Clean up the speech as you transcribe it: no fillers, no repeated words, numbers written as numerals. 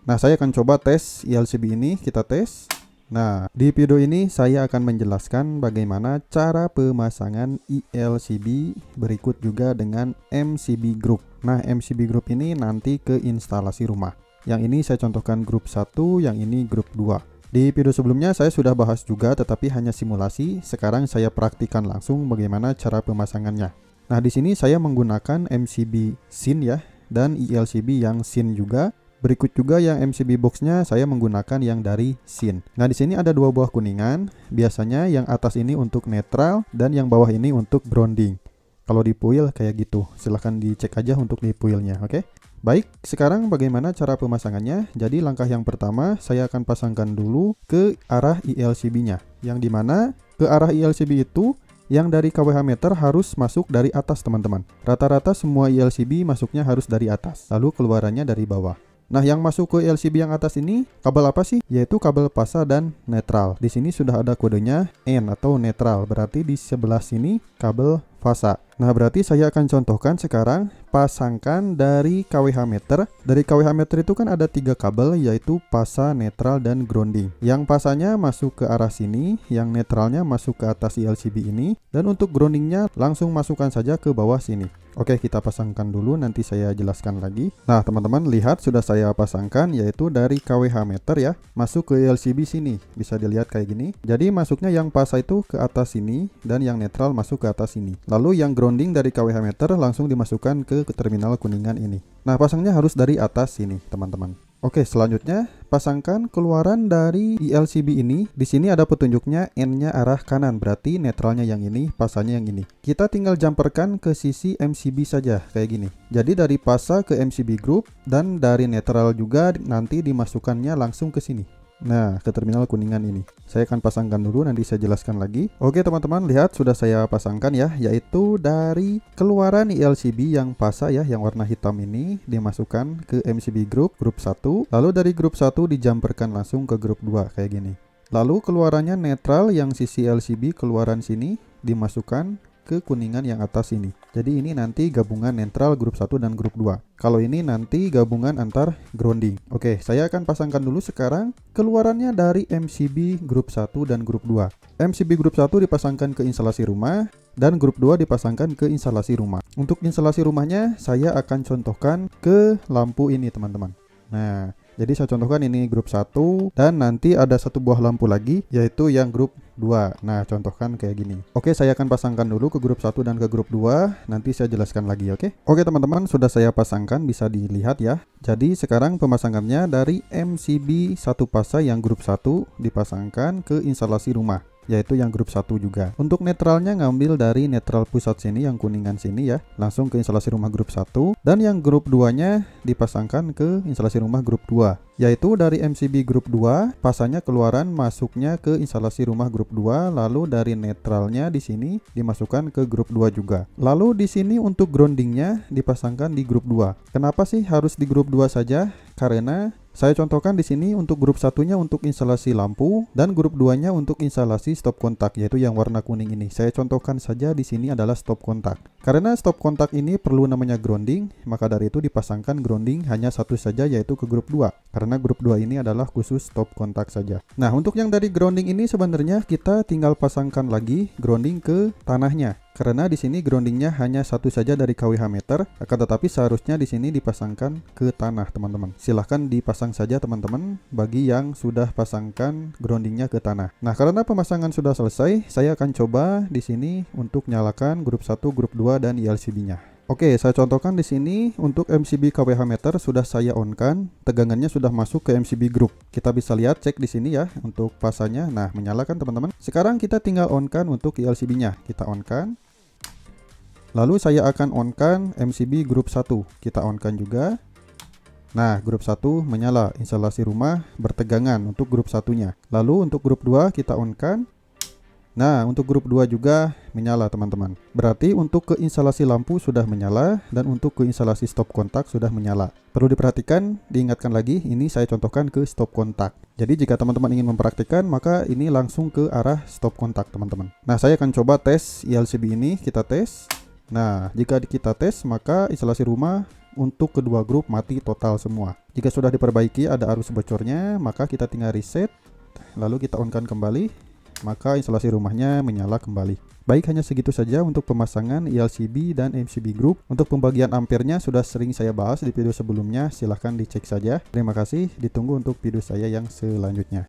Nah, saya akan coba tes ELCB ini, kita tes. Nah, di video ini saya akan menjelaskan bagaimana cara pemasangan ELCB, berikut juga dengan MCB Group. Nah, MCB Group ini nanti ke instalasi rumah. Yang ini saya contohkan grup 1, yang ini grup 2. Di video sebelumnya saya sudah bahas juga, tetapi hanya simulasi. Sekarang saya praktikkan langsung bagaimana cara pemasangannya. Nah, di sini saya menggunakan MCB SYN ya, dan ELCB yang SYN juga. Berikut juga yang MCB boxnya saya menggunakan yang dari SYN. Nah, di sini ada dua buah kuningan. Biasanya yang atas ini untuk netral dan yang bawah ini untuk grounding. Kalau di puil kayak gitu. Silahkan dicek aja untuk di puilnya, oke? Baik, sekarang bagaimana cara pemasangannya? Jadi langkah yang pertama saya akan pasangkan dulu ke arah ELCB-nya. Yang dimana ke arah ELCB itu yang dari kWh meter harus masuk dari atas, teman-teman. Rata-rata semua ELCB masuknya harus dari atas, lalu keluarannya dari bawah. Nah, yang masuk ke LCB yang atas ini kabel apa sih? Yaitu kabel fasa dan netral. Di sini sudah ada kodenya N atau netral, berarti di sebelah sini kabel fasa. Nah, berarti saya akan contohkan sekarang pasangkan dari kWh meter. Dari kWh meter itu kan ada 3 kabel, yaitu fasa, netral, dan grounding. Yang fasanya masuk ke arah sini, yang netralnya masuk ke atas LCB ini, dan untuk groundingnya langsung masukkan saja ke bawah sini. Oke, kita pasangkan dulu, nanti saya jelaskan lagi. Nah, teman-teman lihat sudah saya pasangkan, yaitu dari kWh meter ya, masuk ke LCB sini. Bisa dilihat kayak gini. Jadi masuknya yang fasa itu ke atas sini, dan yang netral masuk ke atas sini. Lalu yang grounding dari kWh meter langsung dimasukkan ke terminal kuningan ini. Nah, pasangnya harus dari atas sini, teman-teman. Oke, selanjutnya pasangkan keluaran dari ELCB ini. Di sini ada petunjuknya N-nya arah kanan, berarti netralnya yang ini, pasanya yang ini. Kita tinggal jumperkan ke sisi MCB saja, kayak gini. Jadi dari pasa ke MCB group dan dari netral juga nanti dimasukkannya langsung ke sini. Nah, ke terminal kuningan ini. Saya akan pasangkan dulu, nanti saya jelaskan lagi. Oke teman-teman, lihat sudah saya pasangkan ya, yaitu dari keluaran ELCB yang pasa ya, yang warna hitam ini dimasukkan ke MCB grup 1. Lalu dari grup 1 dijumperkan langsung ke grup 2 kayak gini. Lalu keluarannya netral yang sisi LCB keluaran sini dimasukkan ke kuningan yang atas ini. Jadi ini nanti gabungan netral grup 1 dan grup 2. Kalau ini nanti gabungan antar grounding. Oke, saya akan pasangkan dulu sekarang keluarannya dari MCB grup 1 dan grup 2. MCB grup 1 dipasangkan ke instalasi rumah dan grup 2 dipasangkan ke instalasi rumah. Untuk instalasi rumahnya saya akan contohkan ke lampu ini, teman-teman. Nah, jadi saya contohkan ini grup 1 dan nanti ada satu buah lampu lagi yaitu yang grup 2. Nah, contohkan kayak gini. Oke, saya akan pasangkan dulu ke grup 1 dan ke grup 2. Nanti saya jelaskan lagi, oke? Oke, teman-teman, sudah saya pasangkan, bisa dilihat ya. Jadi sekarang pemasangannya dari MCB 1 pasa yang grup 1 dipasangkan ke instalasi rumah, yaitu yang grup 1 juga. Untuk netralnya ngambil dari netral pusat sini yang kuningan sini ya, langsung ke instalasi rumah grup 1, dan yang grup 2 nya dipasangkan ke instalasi rumah grup 2, yaitu dari MCB grup 2 pasanya keluaran masuknya ke instalasi rumah grup 2, lalu dari netralnya di sini dimasukkan ke grup 2 juga. Lalu di sini untuk groundingnya dipasangkan di grup 2. Kenapa sih harus di grup 2 saja? Karena saya contohkan di sini untuk grup satunya untuk instalasi lampu dan grup 2-nya untuk instalasi stop kontak, yaitu yang warna kuning ini. Saya contohkan saja di sini adalah stop kontak. Karena stop kontak ini perlu namanya grounding, maka dari itu dipasangkan grounding hanya satu saja, yaitu ke grup 2. Karena grup 2 ini adalah khusus stop kontak saja. Nah, untuk yang dari grounding ini sebenarnya kita tinggal pasangkan lagi grounding ke tanahnya. Karena di sini groundingnya hanya satu saja dari kWh meter, akan tetapi seharusnya di sini dipasangkan ke tanah, teman-teman. Silahkan dipasang saja, teman-teman, bagi yang sudah pasangkan groundingnya ke tanah. Nah, karena pemasangan sudah selesai, saya akan coba di sini untuk nyalakan grup 1, grup 2 dan ELCB-nya. Oke, saya contohkan di sini untuk MCB kWh meter sudah saya on-kan, tegangannya sudah masuk ke MCB group. Kita bisa lihat, cek di sini ya untuk pasanya. Nah, menyalakan, teman-teman. Sekarang kita tinggal on-kan untuk ELCB-nya. Kita on-kan. Lalu saya akan on-kan MCB grup 1. Kita on-kan juga. Nah, grup 1 menyala, instalasi rumah bertegangan untuk grup 1-nya. Lalu untuk grup 2 kita on-kan. Nah, untuk grup 2 juga menyala, teman-teman. Berarti untuk ke instalasi lampu sudah menyala dan untuk ke instalasi stop kontak sudah menyala. Perlu diperhatikan, diingatkan lagi, ini saya contohkan ke stop kontak. Jadi jika teman-teman ingin mempraktikkan, maka ini langsung ke arah stop kontak, teman-teman. Nah, saya akan coba tes ELCB ini, kita tes. Nah, jika kita tes, maka instalasi rumah untuk kedua grup mati total semua. Jika sudah diperbaiki ada arus bocornya, maka kita tinggal reset, lalu kita on-kan kembali, maka instalasi rumahnya menyala kembali. Baik, hanya segitu saja untuk pemasangan ELCB dan MCB group. Untuk pembagian ampernya sudah sering saya bahas di video sebelumnya, silahkan dicek saja. Terima kasih, ditunggu untuk video saya yang selanjutnya.